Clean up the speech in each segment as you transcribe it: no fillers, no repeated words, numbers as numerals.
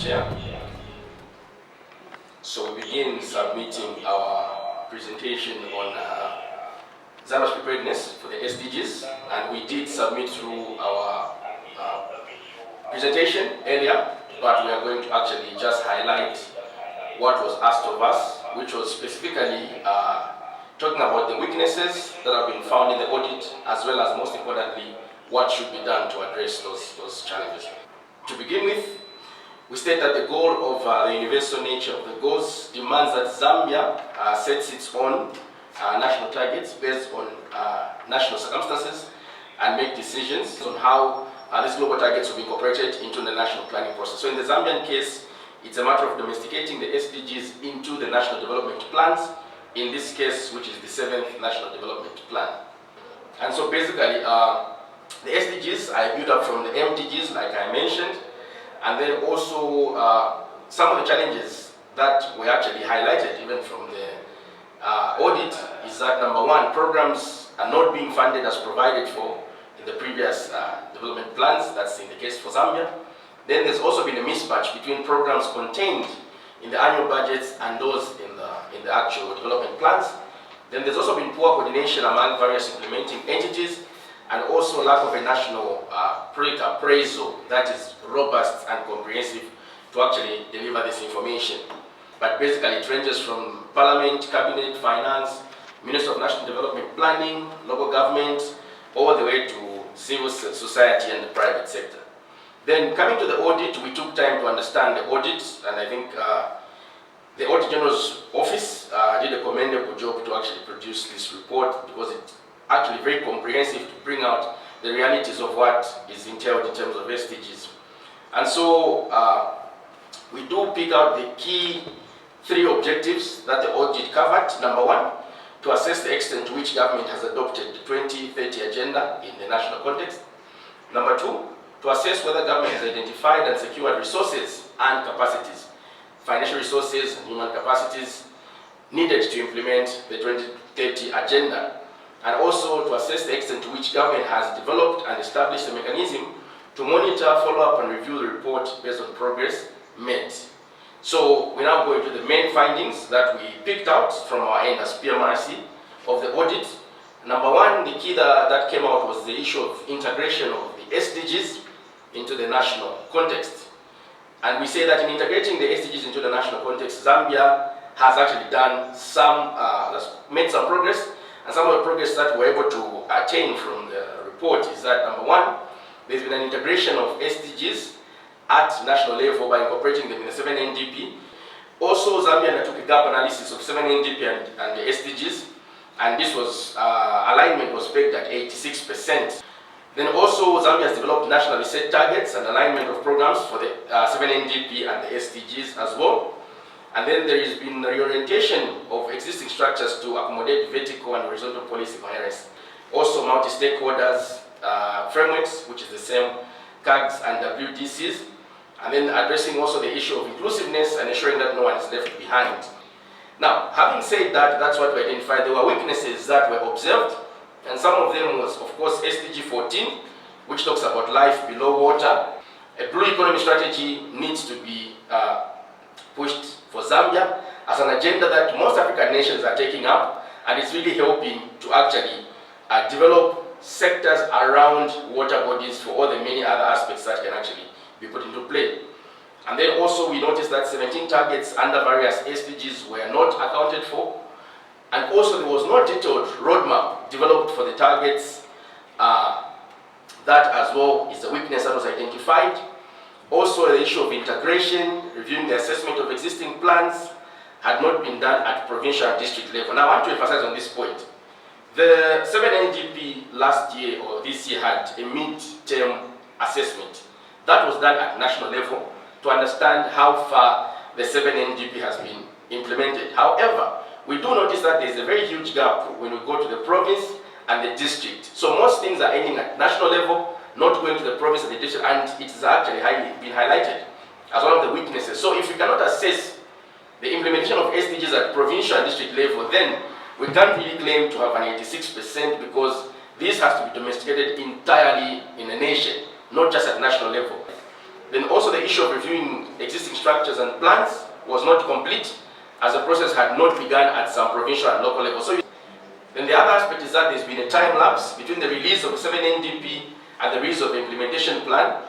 Chair. So we begin submitting our presentation on Zambia's preparedness for the SDGs, and we did submit through our presentation earlier, but we are going to actually just highlight what was asked of us, which was specifically talking about the weaknesses that have been found in the audit, as well as, most importantly, what should be done to address those challenges. To begin with, we state that the goal of the universal nature of the goals demands that Zambia sets its own national targets based on national circumstances and make decisions on how these global targets will be incorporated into the national planning process. So in the Zambian case, it's a matter of domesticating the SDGs into the national development plans, in this case, which is the 7th National Development Plan. And so basically, the SDGs are built up from the MDGs, like I mentioned, and then also some of the challenges that were actually highlighted even from the audit is that, number one, programs are not being funded as provided for in the previous development plans. That's in the case for Zambia. Then there's also been a mismatch between programs contained in the annual budgets and those in the actual development plans. Then there's also been poor coordination among various implementing entities, and also lack of a national project appraisal that is robust and comprehensive to actually deliver this information. But basically it ranges from Parliament, Cabinet, Finance, Minister of National Development Planning, local government, all the way to civil society and the private sector. Then coming to the audit, we took time to understand the audit, and I think the Auditor General's Office did a commendable job to actually produce this report, because it's actually very comprehensive to bring out the realities of what is entailed in terms of SDGs. And so we do pick out the key 3 objectives that the audit covered. Number one, to assess the extent to which government has adopted the 2030 agenda in the national context. Number 2, to assess whether government has identified and secured resources and capacities, financial resources and human capacities needed to implement the 2030 agenda. And also to assess the extent to which government has developed and established a mechanism to monitor, follow up and review the report based on progress made. So we now go into the main findings that we picked out from our end as PMRC of the audit. Number one, the key that came out was the issue of integration of the SDGs into the national context. And we say that in integrating the SDGs into the national context, Zambia has actually done made some progress. And some of the progress that we're able to attain from the report is that, number one, there's been an integration of SDGs at national level by incorporating them in the 7 NDP. Also, Zambia undertook a gap analysis of 7 NDP and the SDGs, and this was, alignment was pegged at 86%. Then also, Zambia has developed nationally set targets and alignment of programs for the 7 NDP and the SDGs as well. And then there has been reorientation of existing structures to accommodate vertical and horizontal policy coherence. Also multi-stakeholders frameworks, which is the same CAGs and WDCs. And then addressing also the issue of inclusiveness and ensuring that no one is left behind. Now, having said that, that's what we identified. There were weaknesses that were observed, and some of them was, of course, SDG 14, which talks about life below water. A blue economy strategy needs to be pushed for Zambia as an agenda that most African nations are taking up, and it's really helping to actually develop sectors around water bodies for all the many other aspects that can actually be put into play. And then also we noticed that 17 targets under various SDGs were not accounted for, and also there was no detailed roadmap developed for the targets. That as well is a weakness that was identified. Also, the issue of integration, reviewing the assessment of existing plans, had not been done at provincial and district level. Now, I want to emphasize on this point. The 7 NDP last year or this year had a mid-term assessment. That was done at national level to understand how far the 7 NDP has been implemented. However, we do notice that there is a very huge gap when we go to the province and the district. So most things are ending at national level, not going to the province and the district, and it is actually been highlighted as one of the weaknesses. So if we cannot assess the implementation of SDGs at provincial and district level, then we can't really claim to have an 86%, because this has to be domesticated entirely in a nation, not just at national level. Then also the issue of reviewing existing structures and plans was not complete, as the process had not begun at some provincial and local level. So then the other aspect is that there's been a time lapse between the release of the 7NDP and the release of the implementation plan.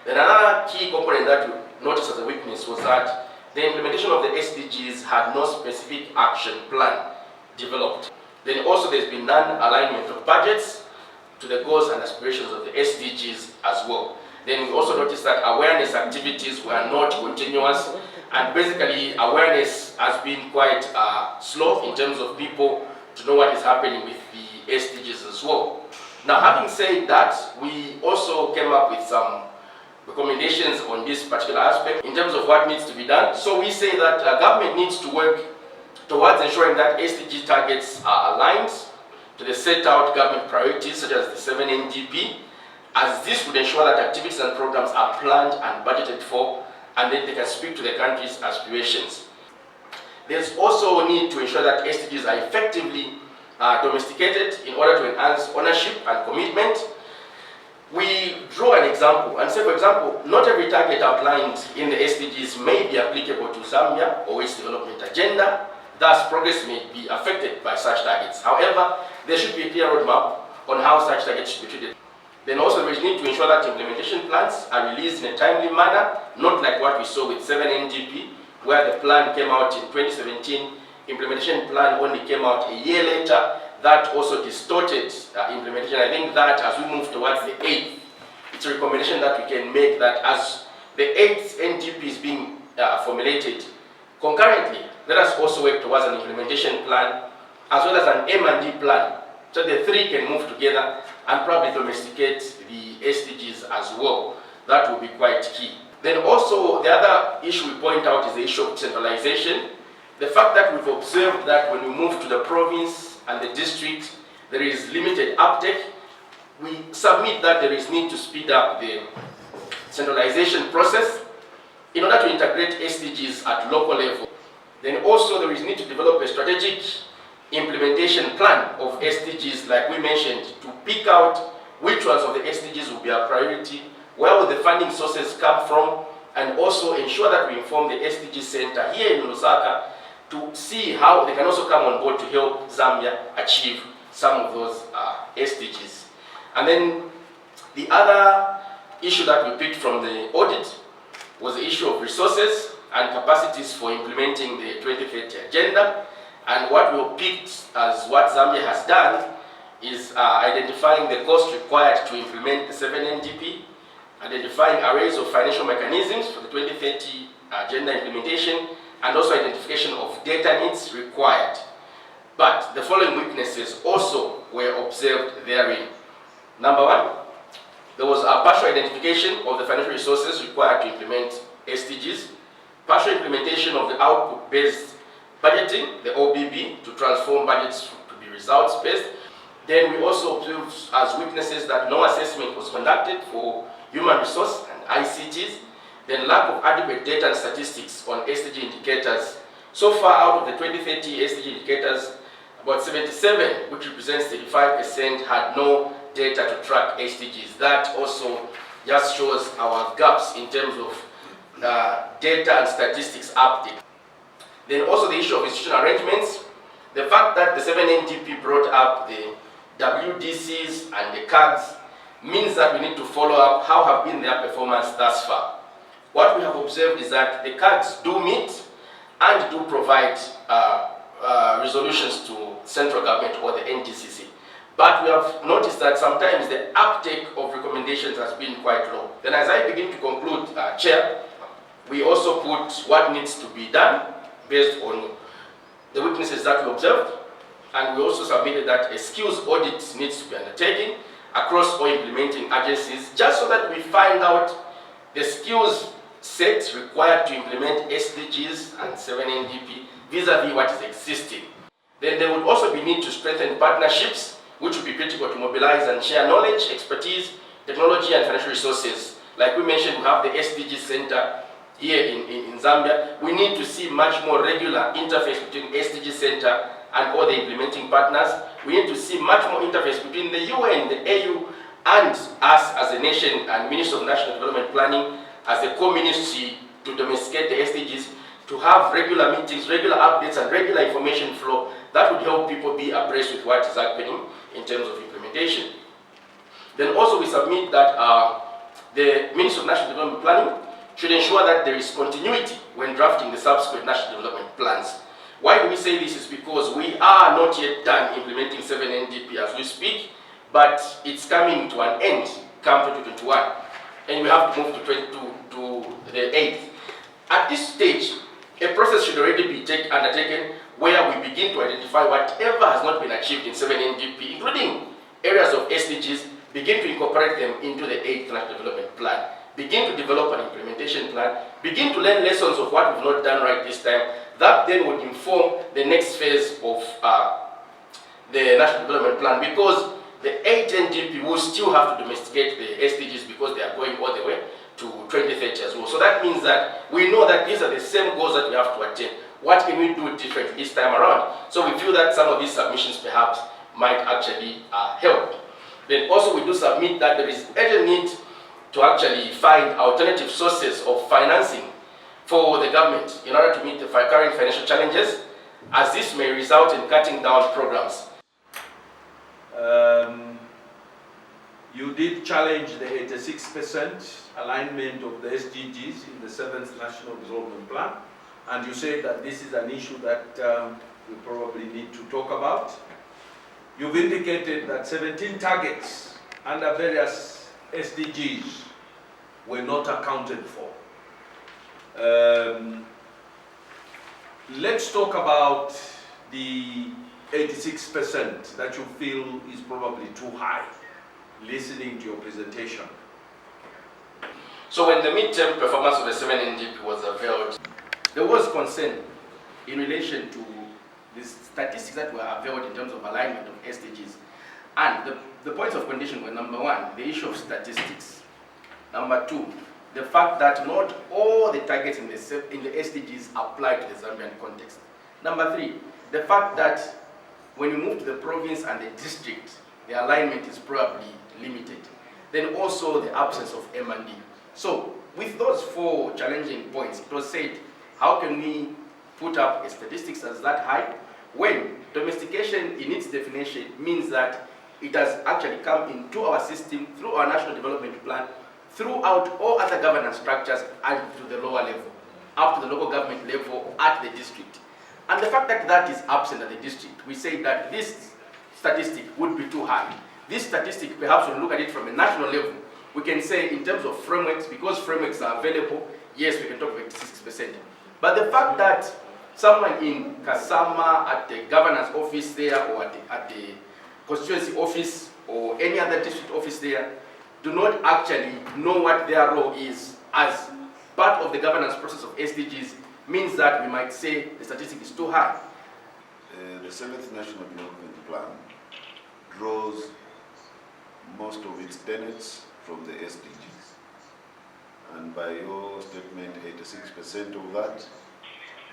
Then another key component that we noticed as a weakness was that the implementation of the SDGs had no specific action plan developed. Then also there's been non-alignment of budgets to the goals and aspirations of the SDGs as well. Then we also noticed that awareness activities were not continuous, and basically awareness has been quite slow in terms of people to know what is happening with the SDGs as well. Now, having said that, we also came up with some recommendations on this particular aspect in terms of what needs to be done. So we say that government needs to work towards ensuring that SDG targets are aligned to the set out government priorities such as the 7NDP, as this would ensure that activities and programs are planned and budgeted for, and then they can speak to the country's aspirations. There's also a need to ensure that SDGs are effectively domesticated in order to enhance ownership and commitment. We draw an example and say, for example, not every target outlined in the SDGs may be applicable to Zambia or its development agenda. Thus, progress may be affected by such targets. However, there should be a clear roadmap on how such targets should be treated. Then also there is need to ensure that implementation plans are released in a timely manner, not like what we saw with 7NDP, where the plan came out in 2017, implementation plan only came out a year later. That also distorted implementation. I think that as we move towards the 8th, it's a recommendation that we can make that as the 8th NDP is being formulated, concurrently, let us also work towards an implementation plan as well as an M&D plan, so the three can move together and probably domesticate the SDGs as well. That will be quite key. Then also the other issue we point out is the issue of centralization. The fact that we've observed that when we move to the province and the district, there is limited uptake. We submit that there is need to speed up the centralization process in order to integrate SDGs at local level. Then also there is need to develop a strategic implementation plan of SDGs, like we mentioned, to pick out which ones of the SDGs will be a priority, where will the funding sources come from, and also ensure that we inform the SDG Center here in Lusaka to see how they can also come on board to help Zambia achieve some of those SDGs. And then the other issue that we picked from the audit was the issue of resources and capacities for implementing the 2030 agenda. And what we picked as what Zambia has done is identifying the cost required to implement the 7NDP, identifying arrays of financial mechanisms for the 2030 agenda implementation, and also identification of data needs required. But the following weaknesses also were observed therein. Number one, there was a partial identification of the financial resources required to implement SDGs, partial implementation of the output-based budgeting, the OBB, to transform budgets to be results-based. Then we also observed as weaknesses that no assessment was conducted for human resource and ICTs, then lack of adequate data and statistics on SDG indicators. So far, out of the 2030 SDG indicators, about 77, which represents 35%, had no data to track SDGs. That also just shows our gaps in terms of data and statistics update. Then also the issue of institutional arrangements. The fact that the 7NDP brought up the WDCs and the CAGs means that we need to follow up how have been their performance thus far. What we have observed is that the CAGs do meet and do provide resolutions to central government or the NDCC. But we have noticed that sometimes the uptake of recommendations has been quite low. Then as I begin to conclude, Chair, we also put what needs to be done based on the weaknesses that we observed, and we also submitted that a skills audit needs to be undertaken across all implementing agencies, just so that we find out the skills set required to implement SDGs and 7NDP vis-a-vis what is existing. Then there would also be need to strengthen partnerships, which would be critical to mobilize and share knowledge, expertise, technology, and financial resources. Like we mentioned, we have the SDG Center here in Zambia. We need to see much more regular interface between SDG Center and all the implementing partners. We need to see much more interface between the UN, the AU, and us as a nation and Ministry of National Development Planning as the core ministry to domesticate the SDGs, to have regular meetings, regular updates, and regular information flow that would help people be abreast with what is happening in terms of implementation. Then also we submit that the Ministry of National Development Planning should ensure that there is continuity when drafting the subsequent national development plans. Why do we say this? Is because we are not yet done implementing 7 NDP as we speak, but it's coming to an end come 2021, and we have to move to the 8th. At this stage, a process should already be undertaken where we begin to identify whatever has not been achieved in 7 NDP, including areas of SDGs, begin to incorporate them into the 8th National Development Plan, begin to develop an implementation plan, begin to learn lessons of what we've not done right this time. That then would inform the next phase of the National Development Plan, because the 8 NDP will still have to domesticate the SDGs because they are going all the way to 2030 as well. So that means that we know that these are the same goals that we have to attain. What can we do different this time around? So we feel that some of these submissions perhaps might actually help. Then also we do submit that there is urgent need to actually find alternative sources of financing for the government in order to meet the current financial challenges, as this may result in cutting down programs. You did challenge the 86% alignment of the SDGs in the 7th National Development Plan, and you say that this is an issue that we probably need to talk about. You've indicated that 17 targets under various SDGs were not accounted for. Let's talk about the 86% that you feel is probably too high, listening to your presentation. So when the midterm performance of the 7 NDP was availed, there was concern in relation to the statistics that were availed in terms of alignment of SDGs. And the points of condition were, number one, the issue of statistics. Number two, the fact that not all the targets in the SDGs apply to the Zambian context. Number three, the fact that when you move to the province and the district, the alignment is probably limited. Then also the absence of M&D. So with those 4 challenging points, it was said, how can we put up a statistics as that high when domestication in its definition means that it has actually come into our system through our National Development Plan, throughout all other governance structures and to the lower level, up to the local government level at the district. And the fact that that is absent at the district, we say that this statistic would be too high. This statistic, perhaps when we look at it from a national level, we can say in terms of frameworks, because frameworks are available, yes, we can talk about 86%. But the fact that someone in Kasama at the governor's office there, or at the constituency office, or any other district office there, do not actually know what their role is as part of the governance process of SDGs, means that we might say the statistic is too high. The 7th National Development Plan draws most of its tenets from the SDGs. And by your statement, 86% of that,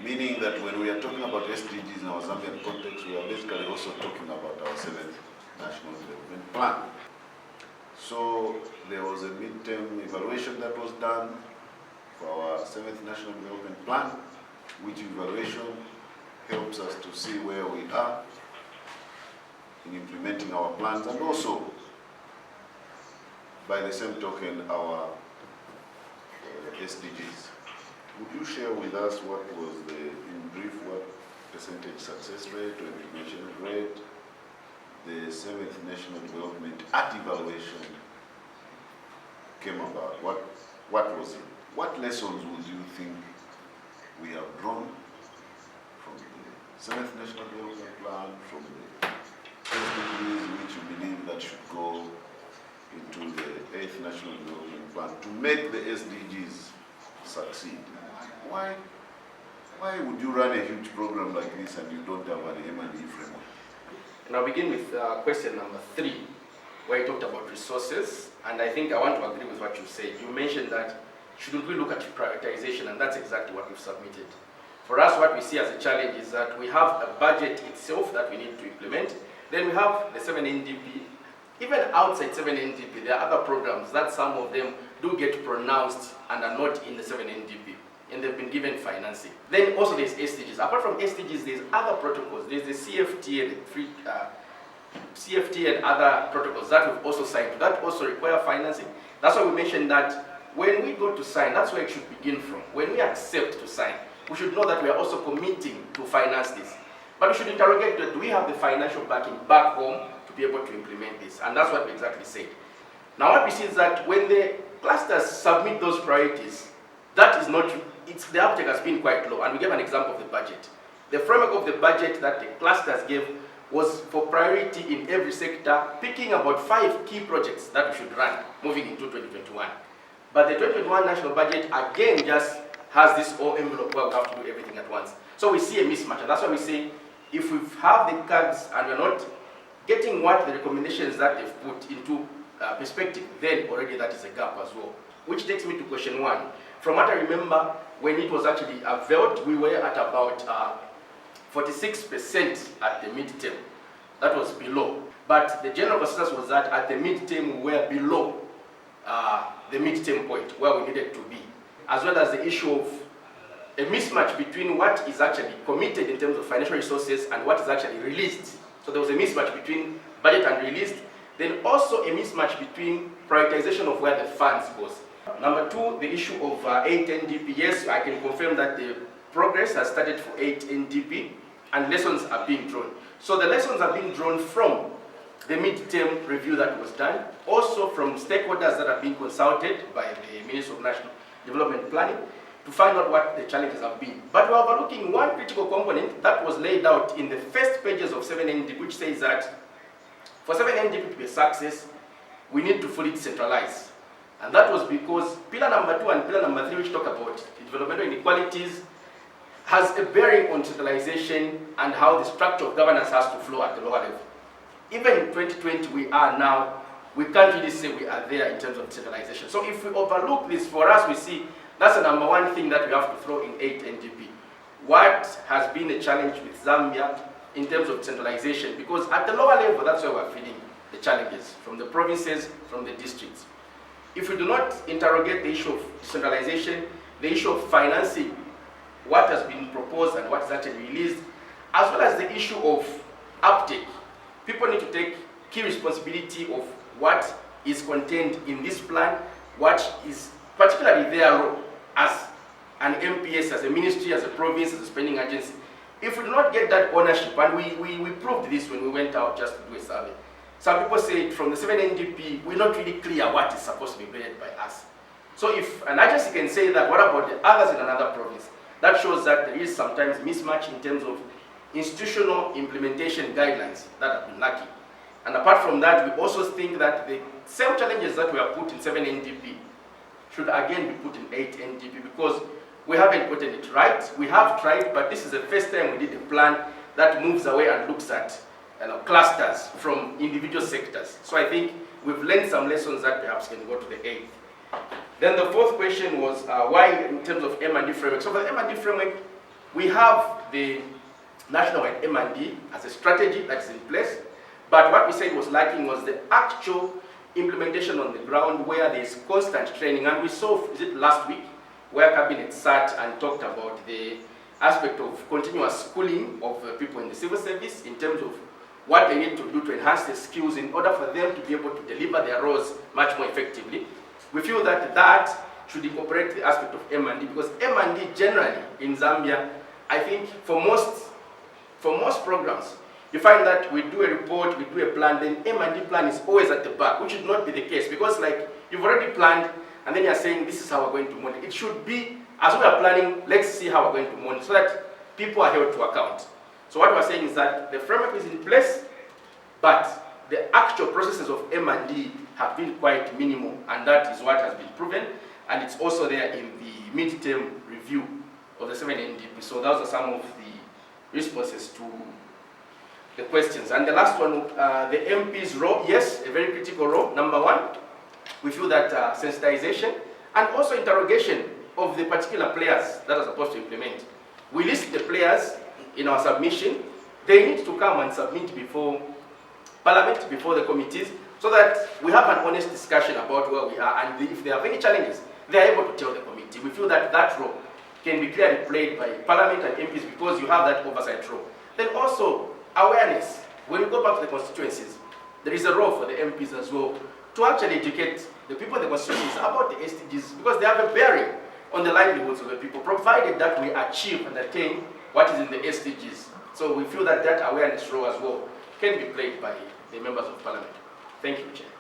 meaning that when we are talking about SDGs in our Zambian context, we are basically also talking about our 7th National Development Plan. So there was a midterm evaluation that was done for our 7th National Development Plan, which evaluation helps us to see where we are in implementing our plans, and also, by the same token, our SDGs. Would you share with us what was in brief, what percentage success rate or implementation rate the 7th National Development at evaluation came about? What was it? What lessons would you think we have drawn from the 7th National Development Plan, from the SDGs, which you believe that should go into the 8th National Development Plan to make the SDGs succeed? Why would you run a huge program like this and you don't have an M&E framework? And I'll begin with question number 3, where you talked about resources, and I think I want to agree with what you said. You mentioned that shouldn't we look at prioritization, and that's exactly what we've submitted. For us, what we see as a challenge is that we have a budget itself that we need to implement, then we have the 7 NDP, even outside 7NDP, there are other programs that some of them do get pronounced and are not in the 7NDP, and they've been given financing. Then also there's SDGs. Apart from SDGs, there's other protocols. There's the CFTA, CFTA and other protocols that we've also signed. That also require financing. That's why we mentioned that when we go to sign, that's where it should begin from. When we accept to sign, we should know that we are also committing to finance this. But we should interrogate that, do we have the financial backing back home to be able to implement this? And that's what we exactly said. Now what we see is that when the clusters submit those priorities, that is not, the uptake has been quite low. And we gave an example of the budget. The framework of the budget that the clusters gave was for priority in every sector, picking about 5 key projects that we should run moving into 2021. But the 2021 national budget again just has this whole envelope where we have to do everything at once. So we see a mismatch, and that's why we say if we have the cards and we're not getting what the recommendations that they've put into perspective, then already that is a gap as well. Which takes me to question 1. From what I remember, when it was actually unveiled, we were at about 46% at the midterm. That was below. But the general consensus was that at the midterm we were below the midterm point where we needed to be, as well as the issue of a mismatch between what is actually committed in terms of financial resources and what is actually released. So there was a mismatch between budget and released, then also a mismatch between prioritization of where the funds goes. Number 2, the issue of 8NDP. Yes, I can confirm that the progress has started for 8NDP and lessons are being drawn. So the lessons are being drawn from the midterm review that was done, also from stakeholders that have been consulted by the Ministry of National Development Planning to find out what the challenges have been. But we're overlooking one critical component that was laid out in the first pages of 7NDP, which says that for 7NDP to be a success, we need to fully decentralize. And that was because pillar number 2 and pillar number 3, which talk about developmental inequalities, has a bearing on centralization and how the structure of governance has to flow at the lower level. Even in 2020, we can't really say we are there in terms of decentralization. So if we overlook this, for us, we see that's the number 1 thing that we have to throw in 8NDP. What has been a challenge with Zambia in terms of centralization? Because at the lower level, that's where we're feeling the challenges, from the provinces, from the districts. If we do not interrogate the issue of decentralization, the issue of financing, what has been proposed and what is actually released, as well as the issue of uptake, people need to take key responsibility of what is contained in this plan, what is particularly their role as an MPS, as a ministry, as a province, as a spending agency. If we do not get that ownership, and we proved this when we went out just to do a survey. Some people say from the 7NDP, we're not really clear what is supposed to be paid by us. So if an agency can say that, what about the others in another province? That shows that there is sometimes mismatch in terms of institutional implementation guidelines that have been lacking. And apart from that, we also think that the same challenges that we have put in 7NDP should again be put in 8NDP, because we haven't gotten it right. We have tried, but this is the first time we did a plan that moves away and looks at clusters from individual sectors. So I think we've learned some lessons that perhaps can go to the 8th. Then the 4th question was why in terms of M&D framework. So for the M&D framework, we have the national-wide M&D as a strategy that is in place, but what we said was lacking was the actual implementation on the ground where there is constant training. And we saw, is it last week, where Cabinet sat and talked about the aspect of continuous schooling of people in the civil service in terms of what they need to do to enhance their skills in order for them to be able to deliver their roles much more effectively. We feel that that should incorporate the aspect of M&D, because M&D generally in Zambia, I think for most programs, you find that we do a report, we do a plan, then M&D plan is always at the back, which should not be the case, because like you've already planned and then you're saying this is how we're going to monitor. It should be, as we are planning, let's see how we're going to monitor so that people are held to account. So what we're saying is that the framework is in place, but the actual processes of M&D have been quite minimal, and that is what has been proven, and it's also there in the midterm review of the 7NDP. So those are some of the responses to the questions. And the last one, the MP's role, yes, a very critical role. Number 1, we feel that sensitization and also interrogation of the particular players that are supposed to implement. We list the players in our submission. They need to come and submit before Parliament, before the committees, so that we have an honest discussion about where we are, and if they have any challenges, they are able to tell the committee. We feel that that role can be clearly played by Parliament and MPs because you have that oversight role. Then also, awareness. When you go back to the constituencies, there is a role for the MPs as well to actually educate the people in the constituencies about the SDGs because they have a bearing on the livelihoods of the people, provided that we achieve and attain what is in the SDGs. So we feel that that awareness role as well can be played by the members of Parliament. Thank you, Chair.